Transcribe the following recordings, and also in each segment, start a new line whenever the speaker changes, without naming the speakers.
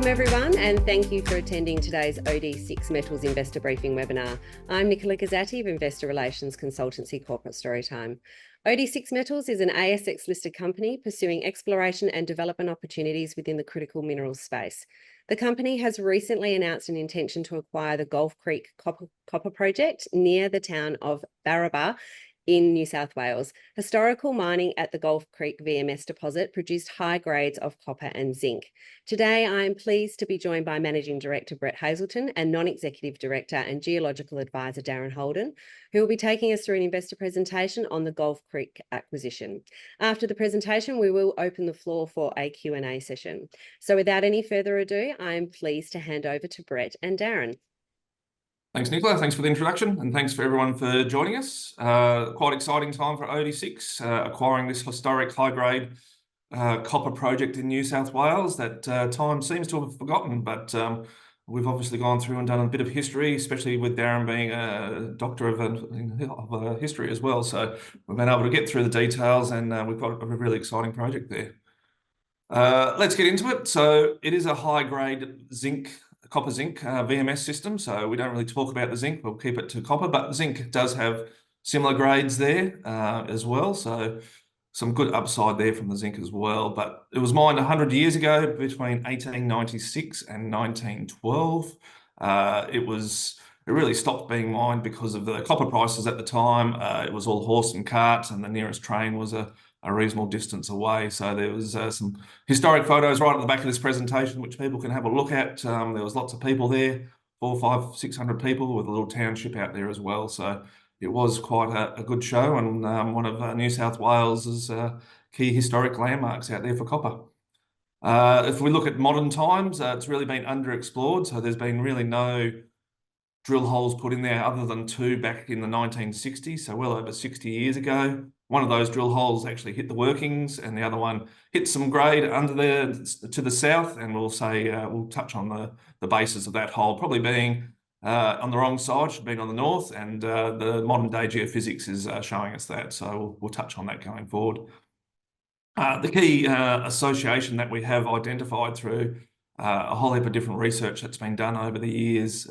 Welcome everyone, and thank you for attending today's OD6 Metals Investor Briefing webinar. I'm Nicola Gazzatti of Investor Relations Consultancy Corporate Storytime. OD6 Metals is an ASX listed company pursuing exploration and development opportunities within the critical minerals space. The company has recently announced an intention to acquire the Gulf Creek copper project near the town of Barraba in New South Wales. Historical mining at the Gulf Creek VMS deposit produced high grades of copper and zinc. Today, I am pleased to be joined by Managing Director Brett Hazelden and Non-Executive Director and Geological Adviser Darren Holden, who will be taking us through an investor presentation on the Gulf Creek acquisition. After the presentation, we will open the floor for a Q&A session. So without any further ado, I am pleased to hand over to Brett and Darren.
Thanks, Nicola. Thanks for the introduction, and thanks for everyone for joining us. Quite exciting time for OD6, acquiring this historic high-grade copper project in New South Wales that time seems to have forgotten, but we've obviously gone through and done a bit of history, especially with Darren being a doctor of history as well. So we've been able to get through the details, and we've got a really exciting project there. Let's get into it. So it is a high-grade copper zinc VMS system, so we don't really talk about the zinc, we'll keep it to copper, but zinc does have similar grades there as well, so some good upside there from the zinc as well. But it was mined 100 years ago, between 1896 and 1912. It really stopped being mined because of the copper prices at the time. It was all horse and cart, and the nearest train was a reasonable distance away. So there was some historic photos right at the back of this presentation, which people can have a look at. There was lots of people there, 400, 500, 600 people, with a little township out there as well. So it was quite a good show, and one of New South Wales's key historic landmarks out there for copper. If we look at modern times, it's really been underexplored. So there's been really no drill holes put in there other than two back in the 1960s, so well over 60 years ago. One of those drill holes actually hit the workings, and the other one hit some grade under there to the south, and we'll touch on the basis of that hole probably being on the wrong side, should have been on the north, and the modern day geophysics is showing us that, so we'll touch on that going forward. The key association that we have identified through a whole heap of different research that's been done over the years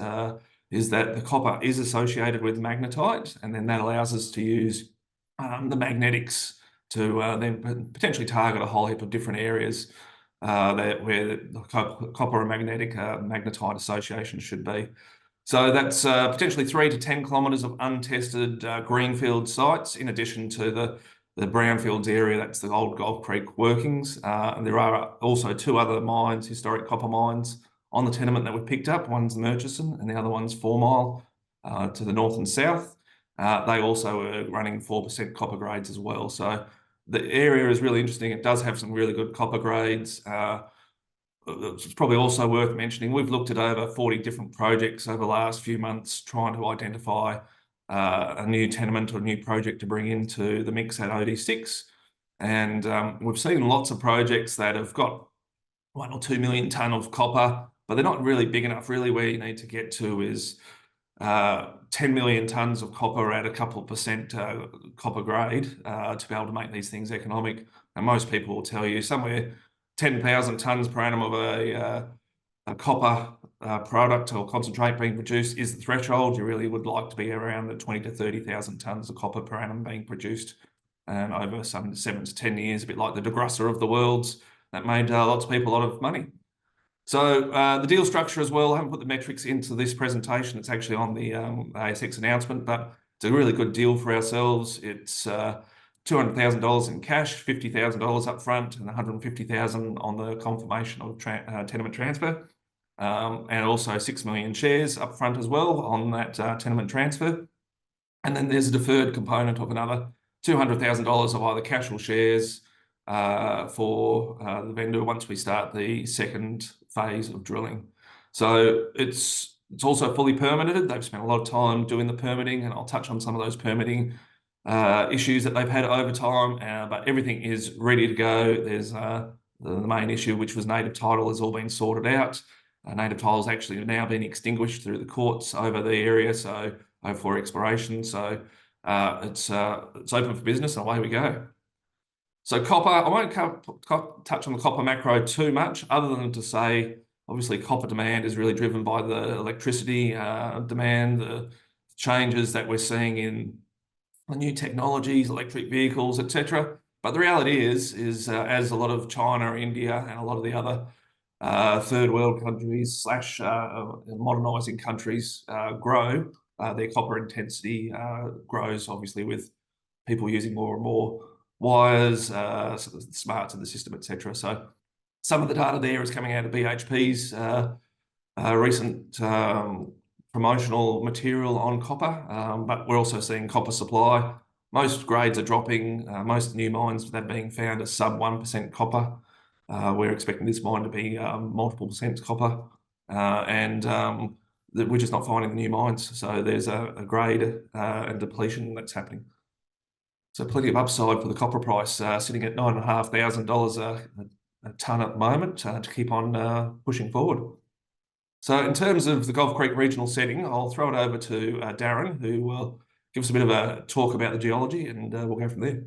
is that the copper is associated with magnetite, and then that allows us to use the magnetics to then potentially target a whole heap of different areas where the copper and magnetite association should be. So that's potentially 3 to 10 kilometres of untested greenfield sites, in addition to the brownfields area, that's the old Gulf Creek workings. And there are also two other mines, historic copper mines, on the tenement that we've picked up. One's Murchison and the other one's 4 Mile to the north and south. They also are running 4% copper grades as well. So the area is really interesting. It does have some really good copper grades. It's probably also worth mentioning, we've looked at over 40 different projects over the last few months trying to identify a new tenement or a new project to bring into the mix at OD6. And we've seen lots of projects that have got 1 or 2 million tonne of copper, but they're not really big enough. Really, where you need to get to is 10 million tonnes of copper at a couple of percent copper grade to be able to make these things economic. And most people will tell you somewhere 10,000 tonnes per annum of a copper product or concentrate being produced is the threshold. You really would like to be around the 20 to 30,000 tonnes of copper per annum being produced over some 7 to 10 years, a bit like the DeGrussa of the worlds that made lots of people a lot of money. So the deal structure as well, I haven't put the metrics into this presentation. It's actually on the ASX announcement, but it's a really good deal for ourselves. It's $200,000 in cash, $50,000 up front, and $150,000 on the confirmation of tenement transfer. And also 6 million shares up front as well on that tenement transfer. And then there's a deferred component of another $200,000 of either cash or shares for the vendor once we start the second phase of drilling. So it's also fully permitted. They've spent a lot of time doing the permitting, and I'll touch on some of those permitting issues that they've had over time, but everything is ready to go. There's the main issue, which was native title, has all been sorted out. Native title has actually now been extinguished through the courts over the area, so for exploration. So it's open for business, and away we go. So copper, I won't touch on the copper macro too much, other than to say Obviously, copper demand is really driven by the electricity demand, the changes that we're seeing in the new technologies, electric vehicles, etc. But the reality is as a lot of China, India, and a lot of the other third world countries slash modernising countries grow, their copper intensity grows, obviously, with people using more and more wires, smarts in the system, etc. So some of the data there is coming out of BHP's recent promotional material on copper, but we're also seeing copper supply. Most grades are dropping. Most new mines that are being found are sub 1% copper. We're expecting this mine to be multiple percent copper, and we're just not finding the new mines. So there's a grade and depletion that's happening. So plenty of upside for the copper price, sitting at $9,500 a tonne at the moment to keep on pushing forward. So in terms of the Gulf Creek regional setting, I'll throw it over to Darren, who will give us a bit of a talk about the geology, and we'll go from there.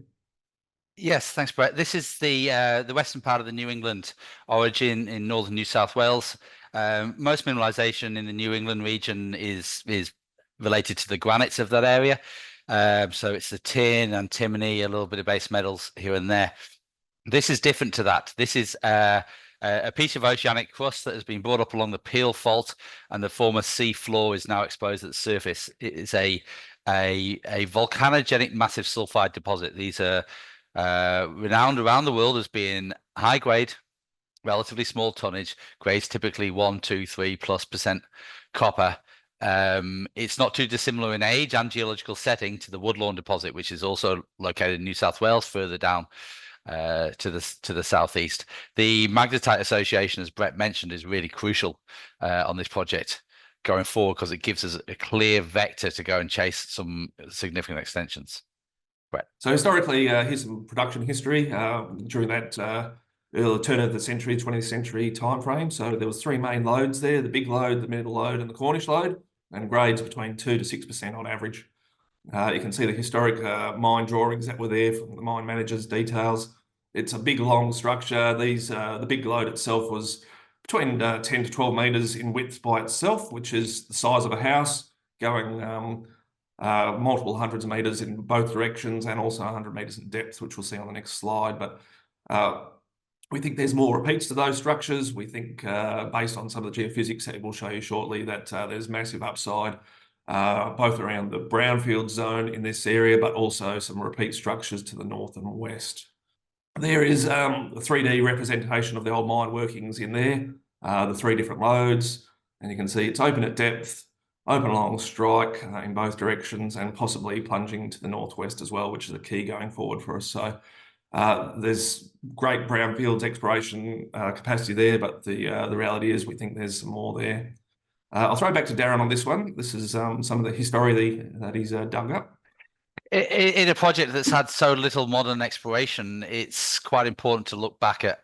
Yes, thanks, Brett. This is the western part of the New England origin in northern New South Wales. Most mineralization in the New England region is related to the granites of that area. So it's the tin, antimony, a little bit of base metals here and there. This is different to that. This is a piece of oceanic crust that has been brought up along the Peel Fault, and the former sea floor is now exposed at the surface. It is a volcanogenic massive sulfide deposit. These are renowned around the world as being high grade, relatively small tonnage, grades typically 1, 2, 3+% copper. It's not too dissimilar in age and geological setting to the Woodlawn deposit, which is also located in New South Wales, further down to the southeast. The magnetite association, as Brett mentioned, is really crucial on this project going forward, because it gives us a clear vector to go and chase some significant extensions. Brett.
So historically, here's some production history during that early turn of the century, 20th century timeframe. So there was 3 main lodes there: the big lode, the middle lode, and the Cornish lode, and grades between 2 to 6% on average. You can see the historic mine drawings that were there from the mine manager's details. It's a big, long structure. The big lode itself was between 10 to 12 metres in width by itself, which is the size of a house, going multiple hundreds of metres in both directions, and also 100 metres in depth, which we'll see on the next slide. But we think there's more repeats to those structures. We think, based on some of the geophysics that we'll show you shortly, that there's massive upside, both around the brownfield zone in this area, but also some repeat structures to the north and west. There is a 3D representation of the old mine workings in there, the 3 different lodes, and you can see it's open at depth, open along strike in both directions, and possibly plunging to the northwest as well, which is a key going forward for us. So there's great brownfields exploration capacity there, but the reality is we think there's some more there. I'll throw back to Darren on this one. This is some of the history that he's dug up.
In a project that's had so little modern exploration, it's quite important to look back at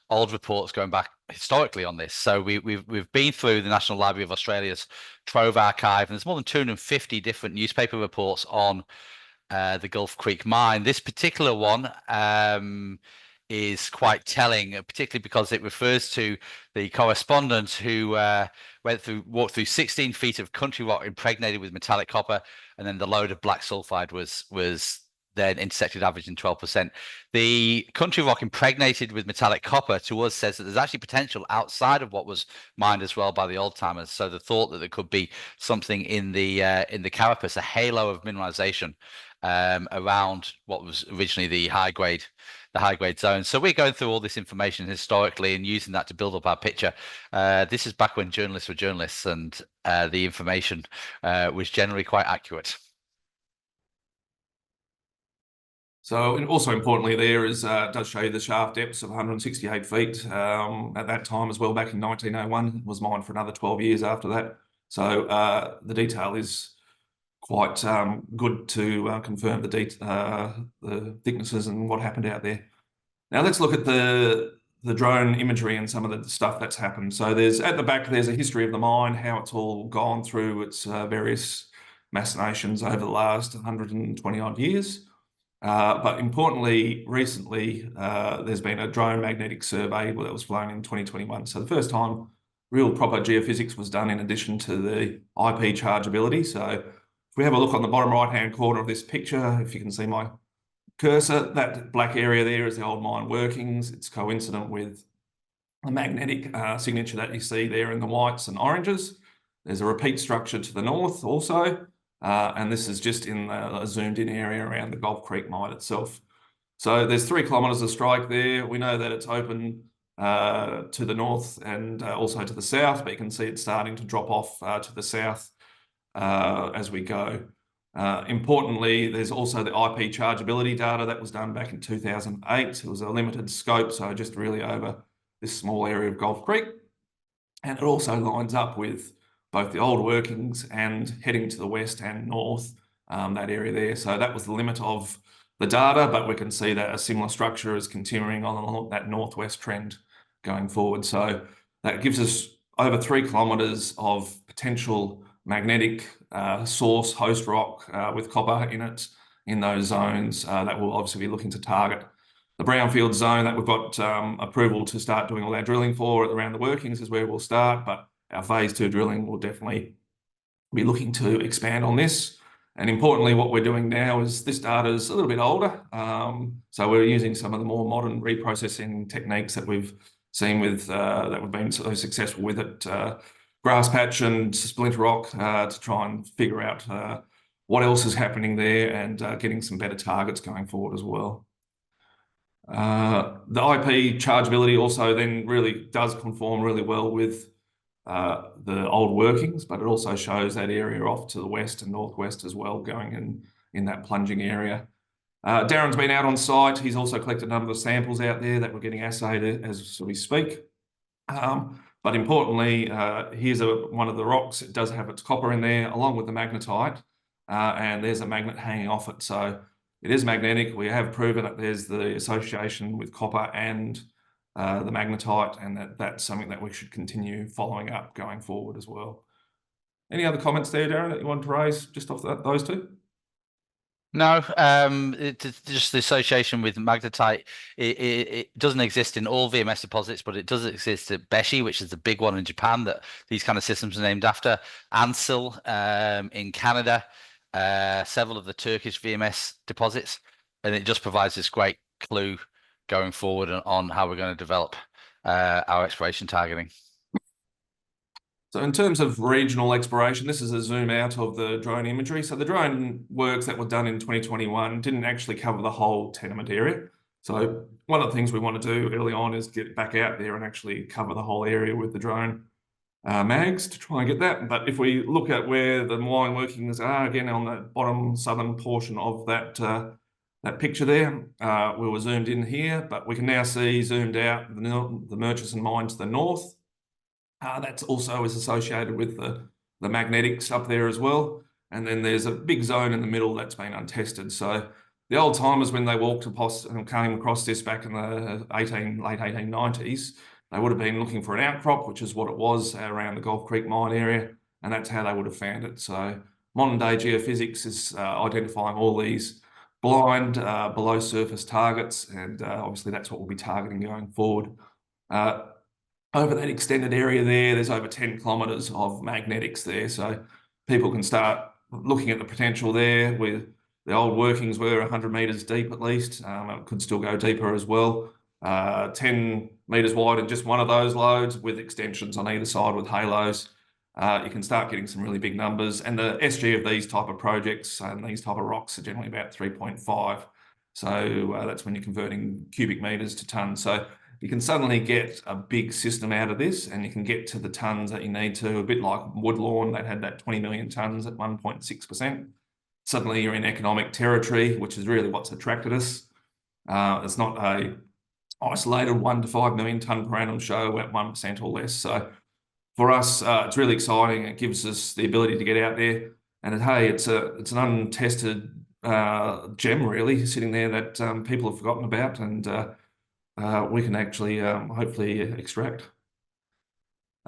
old reports going back historically on this. So we've been through the National Library of Australia's Trove Archive, and there's more than 250 different newspaper reports on the Gulf Creek mine. This particular one is quite telling, particularly because it refers to the correspondent who walked through 16 feet of country rock impregnated with metallic copper, and then the load of black sulfide was then intersected, averaging 12%. The country rock impregnated with metallic copper to us says that there's actually potential outside of what was mined as well by the old timers. So the thought that there could be something in the carapace, a halo of mineralization around what was originally the high grade zone. So we're going through all this information historically and using that to build up our picture. This is back when journalists were journalists, and the information was generally quite accurate.
So also importantly there is, does show you the shaft depths of 168 feet at that time as well. Back in 1901, was mined for another 12 years after that. So the detail is quite good to confirm the thicknesses and what happened out there. Now let's look at the drone imagery and some of the stuff that's happened. So at the back there's a history of the mine, how it's all gone through its various machinations over the last 120 odd years. But importantly, recently, there's been a drone magnetic survey that was flown in 2021. So the first time real proper geophysics was done in addition to the IP chargeability. So if we have a look on the bottom right-hand corner of this picture, if you can see my cursor, that black area there is the old mine workings. It's coincident with the magnetic signature that you see there in the whites and oranges. There's a repeat structure to the north also. And this is just in a zoomed in area around the Gulf Creek mine itself. So there's 3 kilometres of strike there. We know that it's open to the north and also to the south, but you can see it's starting to drop off to the south as we go. Importantly, there's also the IP chargeability data that was done back in 2008. It was a limited scope, so just really over this small area of Gulf Creek. And it also lines up with both the old workings and heading to the west and north, that area there. So that was the limit of the data, but we can see that a similar structure is continuing on that northwest trend going forward. So that gives us over 3 kilometres of potential magnetic source host rock with copper in it in those zones that we'll obviously be looking to target. The brownfield zone that we've got approval to start doing all our drilling for around the workings is where we'll start, but our phase 2 drilling will definitely be looking to expand on this. And importantly, what we're doing now is this data is a little bit older. So we're using some of the more modern reprocessing techniques that we've seen with, that we've been so successful with at Grass Patch and Splinter Rock to try and figure out what else is happening there and getting some better targets going forward as well. The IP chargeability also then really does conform really well with the old workings, but it also shows that area off to the west and northwest as well, going in that plunging area. Darren's been out on site. He's also collected a number of samples out there that we're getting assayed as we speak. But importantly, here's one of the rocks. It does have its copper in there, along with the magnetite, and there's a magnet hanging off it. So it is magnetic. We have proven that there's the association with copper and the magnetite, and that's something that we should continue following up going forward as well. Any other comments there, Darren, that you want to raise just off those two?
No, it's just the association with magnetite. It doesn't exist in all VMS deposits, but it does exist at Beshi, which is the big one in Japan that these kind of systems are named after. Ansel in Canada, several of the Turkish VMS deposits, and it just provides this great clue going forward on how we're going to develop our exploration targeting.
So in terms of regional exploration, this is a zoom out of the drone imagery. So the drone works that were done in 2021 didn't actually cover the whole tenement area. So one of the things we want to do early on is get back out there and actually cover the whole area with the drone mags to try and get that. But if we look at where the mine workings are, again, on the bottom southern portion of that that picture there, we were zoomed in here, but we can now see zoomed out the Murchison mine to the north. That's also is associated with the magnetics up there as well. And then there's a big zone in the middle that's been untested. So the old timers, when they walked and came across this back in the late 1890s, they would have been looking for an outcrop, which is what it was around the Gulf Creek mine area. And that's how they would have found it. So modern day geophysics is identifying all these blind below surface targets. And obviously that's what we'll be targeting going forward. Over that extended area there, there's over 10 kilometres of magnetics there. So people can start looking at the potential there with the old workings were 100 metres deep at least. It could still go deeper as well. 10 metres wide in just one of those lodes with extensions on either side with halos. You can start getting some really big numbers. And the SG of these type of projects and these type of rocks are generally about 3.5. So that's when you're converting cubic metres to tonnes. So you can suddenly get a big system out of this, and you can get to the tonnes that you need to, a bit like Woodlawn that had that 20 million tonnes at 1.6%. Suddenly you're in economic territory, which is really what's attracted us. It's not a isolated 1 to 5 million tonne per annum show at 1% or less. So for us, it's really exciting. It gives us the ability to get out there, and hey, it's an untested gem really sitting there that people have forgotten about, and we can actually hopefully extract.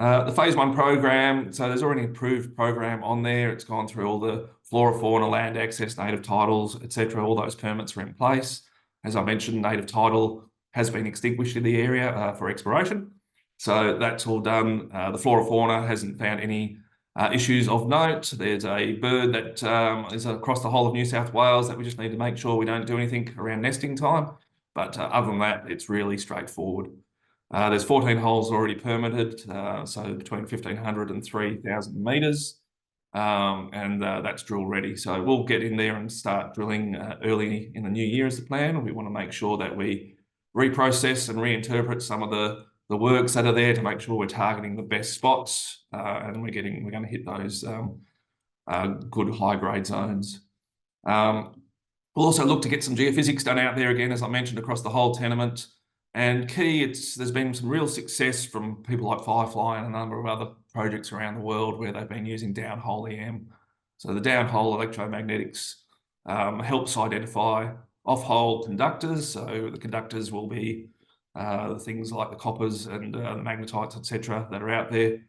The phase 1 program, so there's already an approved program on there. It's gone through all the flora, fauna, land access, native titles, etc. All those permits are in place. As I mentioned, native title has been extinguished in the area for exploration. So that's all done. The flora, fauna hasn't found any issues of note. There's a bird that is across the whole of New South Wales that we just need to make sure we don't do anything around nesting time. But other than that, it's really straightforward. There's 14 holes already permitted, so between 1,500 and 3,000 metres, and that's drill ready. So we'll get in there and start drilling early in the new year as the plan. We want to make sure that we reprocess and reinterpret some of the works that are there to make sure we're targeting the best spots, and we're going to hit those good high grade zones. We'll also look to get some geophysics done out there again, as I mentioned, across the whole tenement. And key, there's been some real success from people like Firefly and a number of other projects around the world where they've been using downhole EM. So the downhole electromagnetics helps identify off-hole conductors. So the conductors will be things like the coppers and the magnetites, etc., that are out there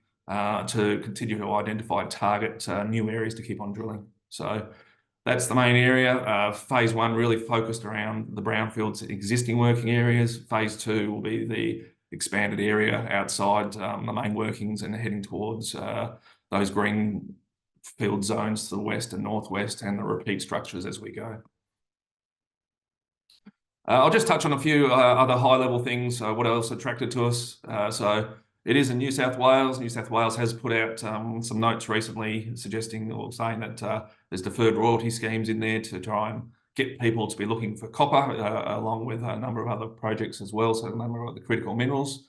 to continue to identify and target new areas to keep on drilling. So that's the main area. Phase 1 really focused around the brownfields existing working areas. Phase 2 will be the expanded area outside the main workings and heading towards those green field zones to the west and northwest and the repeat structures as we go. I'll just touch on a few other high-level things. What else attracted to us? So it is in New South Wales. New South Wales has put out some notes recently suggesting or saying that there's deferred royalty schemes in there to try and get people to be looking for copper, along with a number of other projects as well, so a number of the critical minerals.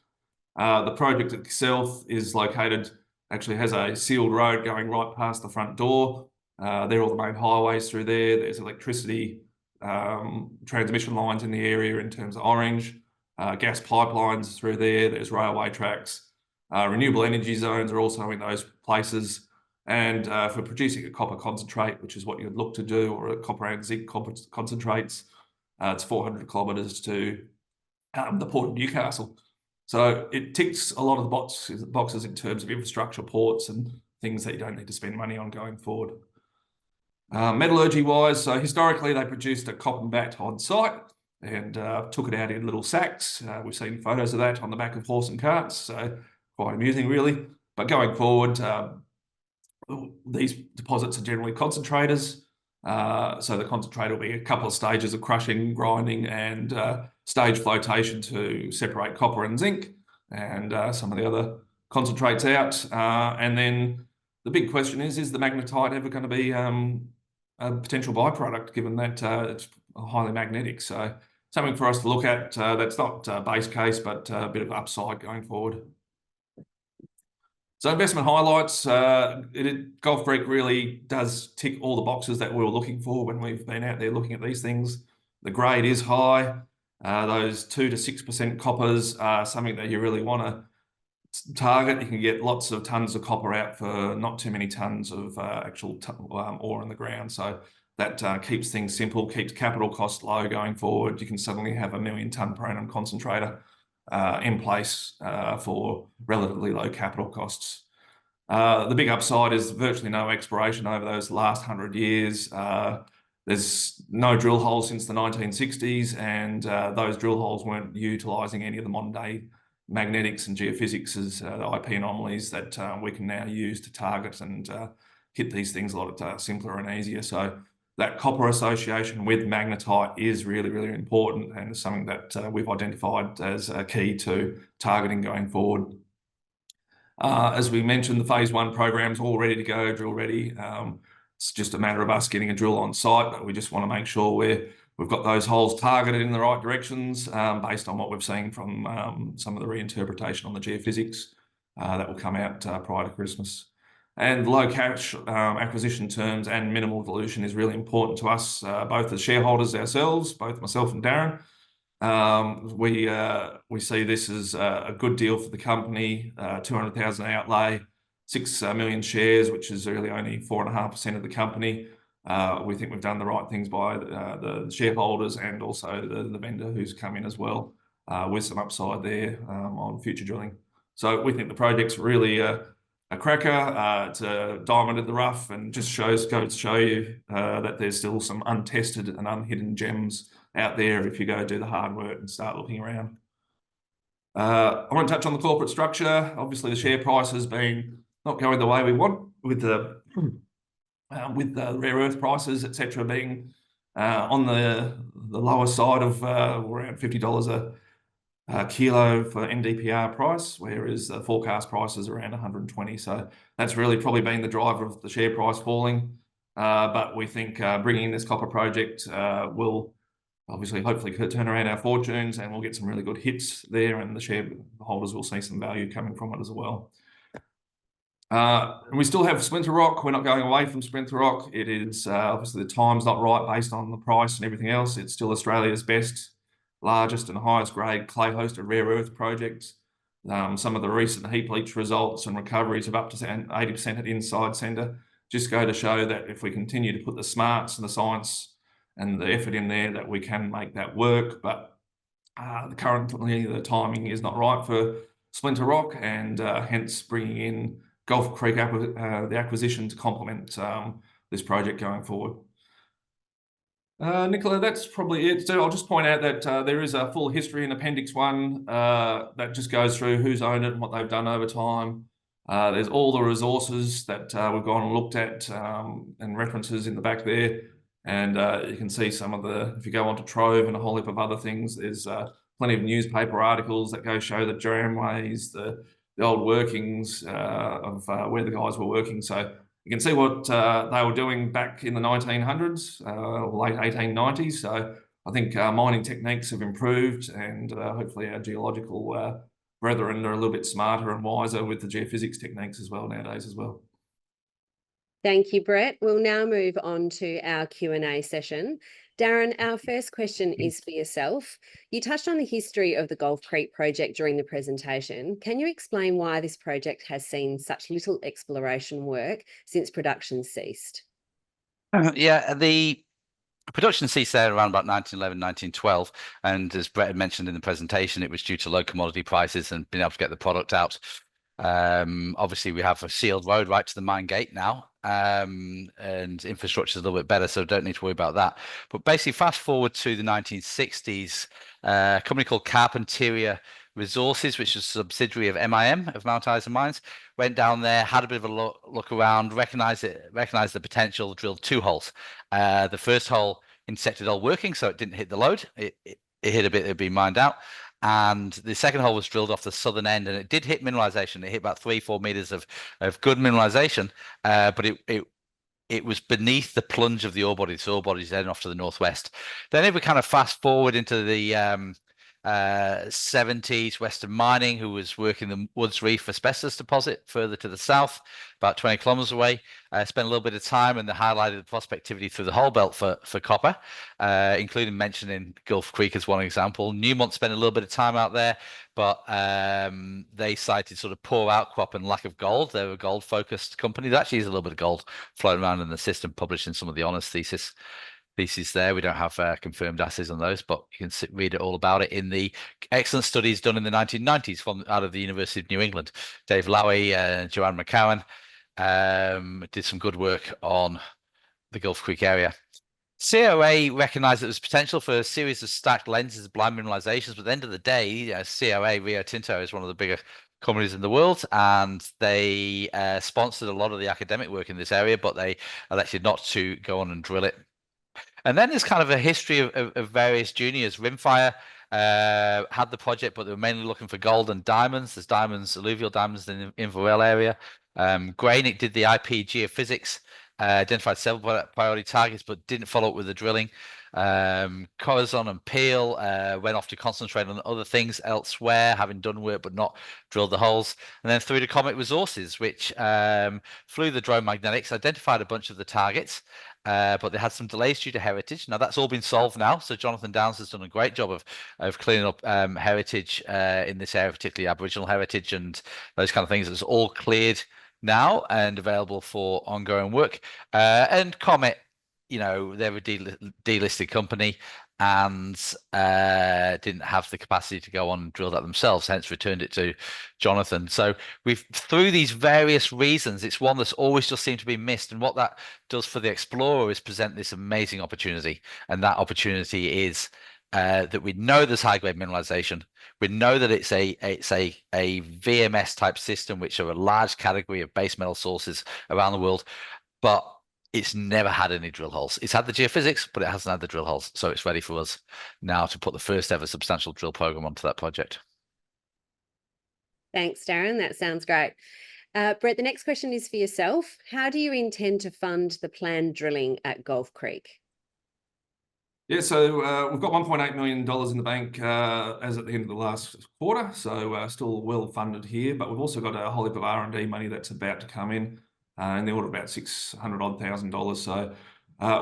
The project itself is located, actually has a sealed road going right past the front door. There are all the main highways through there. There's electricity transmission lines in the area in terms of Orange. Gas pipelines through there, there's railway tracks. Renewable energy zones are also in those places. And for producing a copper concentrate, which is what you'd look to do, or a copper and zinc concentrates, it's 400 kilometres to the port of Newcastle. So it ticks a lot of the boxes in terms of infrastructure, ports and things that you don't need to spend money on going forward. Metallurgy-wise, so historically they produced a copper vat on site and took it out in little sacks. We've seen photos of that on the back of horse and carts, so quite amusing really. But going forward, these deposits are generally concentrators. So the concentrator will be a couple of stages of crushing, grinding and stage flotation to separate copper and zinc and some of the other concentrates out. And then the big question is the magnetite ever going to be a potential byproduct, given that it's highly magnetic? So something for us to look at. That's not base case, but a bit of upside going forward. So investment highlights, Gulf Creek really does tick all the boxes that we were looking for when we've been out there looking at these things. The grade is high. Those 2 to 6% coppers are something that you really want to target. You can get lots of tons of copper out for not too many tons of actual ore in the ground. So that keeps things simple, keeps capital costs low going forward. You can suddenly have a 1 million tonne per annum concentrator in place for relatively low capital costs. The big upside is virtually no exploration over those last 100 years. There's no drill holes since the 1960s, and those drill holes weren't utilising any of the modern day magnetics and geophysics as the IP anomalies that we can now use to target and hit these things a lot simpler and easier. So that copper association with magnetite is really, really important, and is something that we've identified as a key to targeting going forward. As we mentioned, the phase 1 program's all ready to go, drill ready. It's just a matter of us getting a drill on site, but we just want to make sure we've got those holes targeted in the right directions based on what we've seen from some of the reinterpretation on the geophysics that will come out prior to Christmas. And low cash acquisition terms and minimal dilution is really important to us, both as shareholders ourselves, both myself and Darren. We see this as a good deal for the company, 200,000 outlay, 6 million shares, which is really only 4.5% of the company. We think we've done the right things by the shareholders and also the vendor who's come in as well, with some upside there on future drilling. So we think the project's really a cracker. It's a diamond in the rough, and just goes to show you that there's still some untested and unhidden gems out there if you go do the hard work and start looking around. I want to touch on the corporate structure. Obviously, the share price has been not going the way we want with the rare earth prices, etc., being on the lower side of around $50 a kilo for NdPr price, whereas the forecast price is around 120. So that's really probably been the driver of the share price falling. But we think bringing in this copper project will obviously hopefully turn around our fortunes, and we'll get some really good hits there, and the shareholders will see some value coming from it as well. And we still have Splinter Rock. We're not going away from Splinter Rock. It is obviously the time's not right based on the price and everything else. It's still Australia's best, largest and highest grade clay-hosted rare earth project. Some of the recent heap leach results and recoveries of up to 80% at inside centre just go to show that if we continue to put the smarts and the science and the effort in there, that we can make that work. But currently the timing is not right for Splinter Rock, and hence bringing in Gulf Creek the acquisition to complement this project going forward. Nicola, that's probably it. So I'll just point out that there is a full history in Appendix 1 that just goes through who's owned it and what they've done over time. There's all the resources that we've gone and looked at and references in the back there. And you can see some of the, if you go onto Trove and a whole heap of other things, there's plenty of newspaper articles that go show the tramways, the old workings of where the guys were working. So you can see what they were doing back in the 1900s, late 1890s. So I think mining techniques have improved, and hopefully our geological brethren are a little bit smarter and wiser with the geophysics techniques as well nowadays as well.
Thank you, Brett. We'll now move on to our Q&A session. Darren, our first question is for yourself. You touched on the history of the Gulf Creek project during the presentation. Can you explain why this project has seen such little exploration work since production ceased?
Yeah, the production ceased there around about 1911, 1912. And as Brett had mentioned in the presentation, it was due to low commodity prices and being able to get the product out. Obviously, we have a sealed road right to the mine gate now, and infrastructure is a little bit better, so don't need to worry about that. But basically, fast forward to the 1960s, a company called Carpentaria Resources, which is a subsidiary of MIM, of Mount Isa Mines, went down there, had a bit of a look around, recognized the potential, drilled 2 holes. The first hole intersected all working, so it didn't hit the load. It hit a bit that had been mined out. And the second hole was drilled off the southern end, and it did hit mineralization. It hit about 3-4 meters of good mineralization, but it was beneath the plunge of the ore body. So ore body's then off to the northwest. Then if we kind of fast forward into the 70s, Western Mining, who was working the Woods Reef asbestos deposit further to the south, about 20 kilometers away, spent a little bit of time, and they highlighted the prospectivity through the whole belt for copper, including mentioning Gulf Creek as one example. Newmont spent a little bit of time out there, but they cited sort of poor outcrop and lack of gold. They're a gold focused company. There actually is a little bit of gold floating around in the system, published in some of the honors theses there. We don't have confirmed assays on those, but you can read it all about it in the excellent studies done in the 1990s from out of the University of New England. Dave Lowy and Joanne McCowan did some good work on the Gulf Creek area. COA recognized that there was potential for a series of stacked lenses of blind mineralizations, but at the end of the day, COA, Rio Tinto, is one of the bigger companies in the world, and they sponsored a lot of the academic work in this area, but they elected not to go on and drill it. And then there's kind of a history of various juniors. Rimfire had the project, but they were mainly looking for gold and diamonds. There's diamonds, alluvial diamonds in the Inverell area. Granick did the IP geophysics, identified several priority targets, but didn't follow up with the drilling. Corazon and Peel went off to concentrate on other things elsewhere, having done work but not drilled the holes. And then through to Comet Resources, which flew the drone magnetics, identified a bunch of the targets, but they had some delays due to heritage. Now that's all been solved now. So Jonathan Downs has done a great job of cleaning up heritage in this area, particularly Aboriginal heritage and those kind of things. It's all cleared now and available for ongoing work. And Comet, they're a delisted company. and didn't have the capacity to go on and drill that themselves, hence returned it to Jonathan. So we've, through these various reasons, it's one that's always just seemed to be missed. And what that does for the explorer is present this amazing opportunity. And that opportunity is that we know there's high-grade mineralization. We know that it's a VMS type system, which are a large category of base metal sources around the world, but it's never had any drill holes. It's had the geophysics, but it hasn't had the drill holes. So it's ready for us now to put the first ever substantial drill program onto that project.
Thanks, Darren. That sounds great. Brett, the next question is for yourself. How do you intend to fund the planned drilling at Gulf Creek?
Yeah, so we've got $1.8 million in the bank as at the end of the last quarter, so still well funded here, but we've also got a whole heap of R&D money that's about to come in the order of about $600,000. So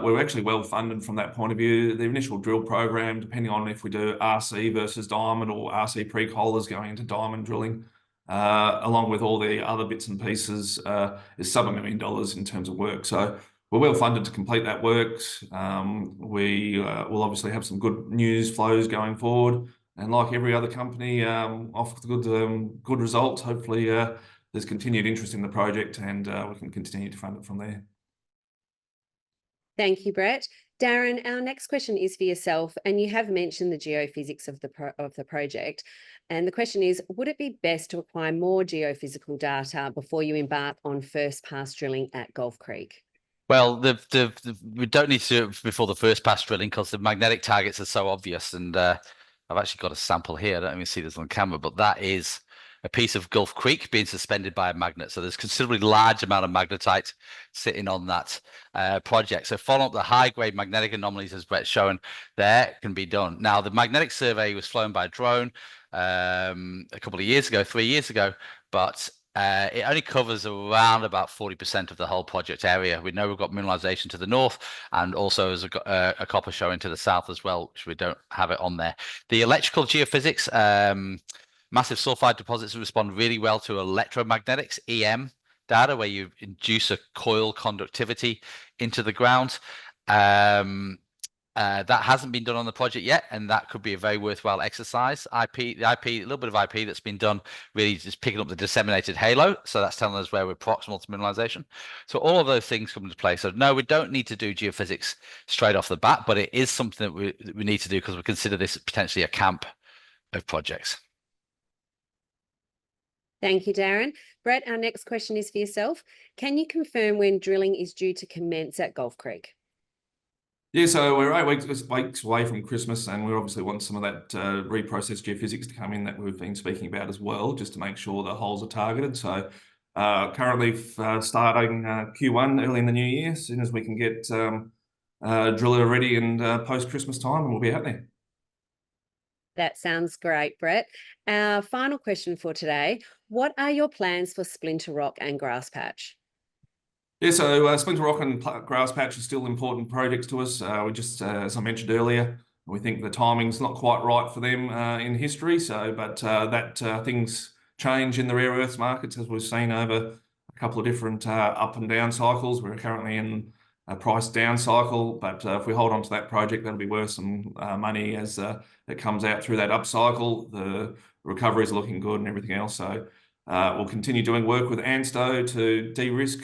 we're actually well funded from that point of view. The initial drill program, depending on if we do RC versus diamond or RC pre-collars going into diamond drilling, along with all the other bits and pieces, is sub $1 million in terms of work. So we're well funded to complete that work. We will obviously have some good news flows going forward, and like every other company, off with good results. Hopefully, there's continued interest in the project, and we can continue to fund it from there.
Thank you, Brett. Darren, our next question is for yourself, and you have mentioned the geophysics of the project. And the question is, would it be best to acquire more geophysical data before you embark on first pass drilling at Gulf Creek?
Well, we don't need to do it before the first pass drilling because the magnetic targets are so obvious. And I've actually got a sample here. I don't even see this on camera, but that is a piece of Gulf Creek being suspended by a magnet. So there's considerably large amount of magnetite sitting on that project. So following up the high-grade magnetic anomalies, as Brett's shown, there can be done. Now, the magnetic survey was flown by a drone a couple of years ago, 3 years ago, but it only covers around about 40% of the whole project area. We know we've got mineralization to the north, and also there's a copper showing to the south as well, which we don't have it on there. The electrical geophysics, massive sulfide deposits respond really well to electromagnetics, EM data, where you induce a coil conductivity into the ground. That hasn't been done on the project yet, and that could be a very worthwhile exercise. A little bit of IP that's been done, really just picking up the disseminated halo. So that's telling us where we're proximal to mineralization. So all of those things come into play. So no, we don't need to do geophysics straight off the bat, but it is something that we need to do because we consider this potentially a camp of projects.
Thank you, Darren. Brett, our next question is for yourself. Can you confirm when drilling is due to commence at Gulf Creek?
Yeah, so we're 8 weeks away from Christmas, and we obviously want some of that reprocessed geophysics to come in that we've been speaking about as well, just to make sure the holes are targeted. So currently starting Q1 early in the new year, as soon as we can get driller ready and post-Christmas time, and we'll be out there.
That sounds great, Brett. Our final question for today, what are your plans for Splinter Rock and Grass Patch?
Yeah, so Splinter Rock and Grass Patch are still important projects to us. We just, as I mentioned earlier, we think the timing's not quite right for them in history. So, but things change in the rare earths markets, as we've seen over a couple of different up and down cycles. We're currently in a price down cycle, but if we hold on to that project, that'll be worth some money as it comes out through that up cycle. The recovery is looking good and everything else. So we'll continue doing work with ANSTO to de-risk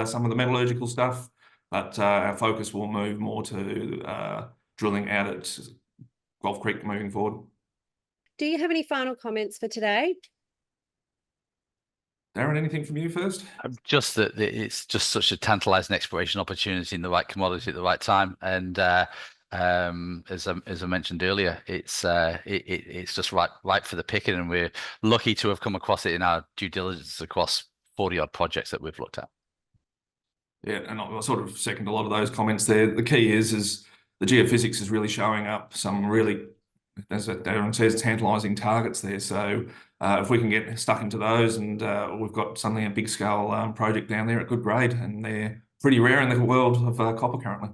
some of the metallurgical stuff, but our focus will move more to drilling out at Gulf Creek moving forward.
Do you have any final comments for today?
Darren, anything from you first?
Just that it's just such a tantalizing exploration opportunity in the right commodity at the right time, and as I mentioned earlier, it's just right for the picking, and we're lucky to have come across it in our due diligence across 40 odd projects that we've looked at.
Yeah, and I sort of second a lot of those comments there. The key is the geophysics is really showing up some really, as Darren says, tantalizing targets there. So if we can get stuck into those, and we've got something, a big scale project down there at good grade, and they're pretty rare in the world of copper currently.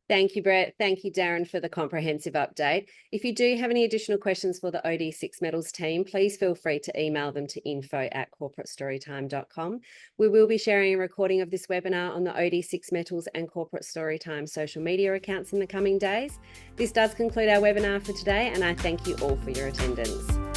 Thank you, Brett. Thank you, Darren, for the comprehensive update. If you do have any additional questions for the OD6 Metals team, please feel free to email them to info@corporatestorytime.com. We will be sharing a recording of this webinar on the OD6 Metals and Corporate Storytime social media accounts in the coming days. This does conclude our webinar for today, and I thank you all for your attendance.